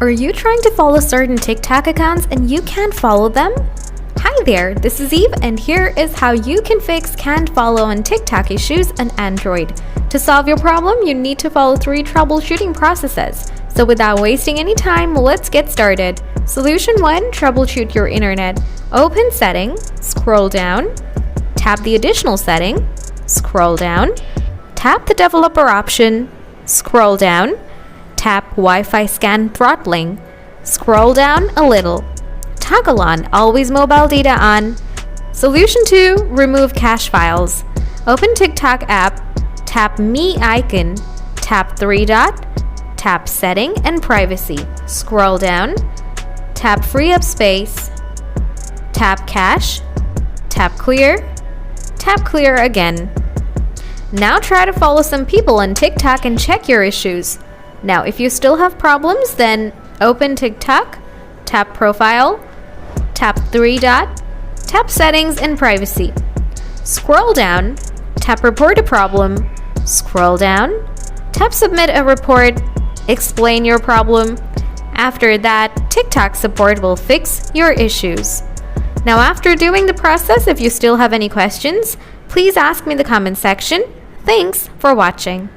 Are you trying to follow certain TikTok accounts and you can't follow them? Hi there, this is Eve, and here is how you can fix can't follow on TikTok issues on Android. To solve your problem, you need to follow 3 troubleshooting processes. So without wasting any time, let's get started. Solution 1, troubleshoot your internet. Open Setting, scroll down, tap the Additional setting, scroll down, tap the Developer option, scroll down, tap Wi-Fi scan throttling, scroll down a little, toggle on Always Mobile Data on. Solution 2, remove cache files. Open TikTok app, tap Me icon, tap 3 dot, tap Setting and Privacy, scroll down, tap Free up space, tap Cache, tap Clear again. Now try to follow some people on TikTok and check your issues. Now if you still have problems, then open TikTok, tap Profile, tap 3 dot, tap Settings and Privacy. Scroll down, tap Report a problem, scroll down, tap Submit a report, explain your problem. After that, TikTok support will fix your issues. Now after doing the process, if you still have any questions, please ask me in the comment section. Thanks for watching.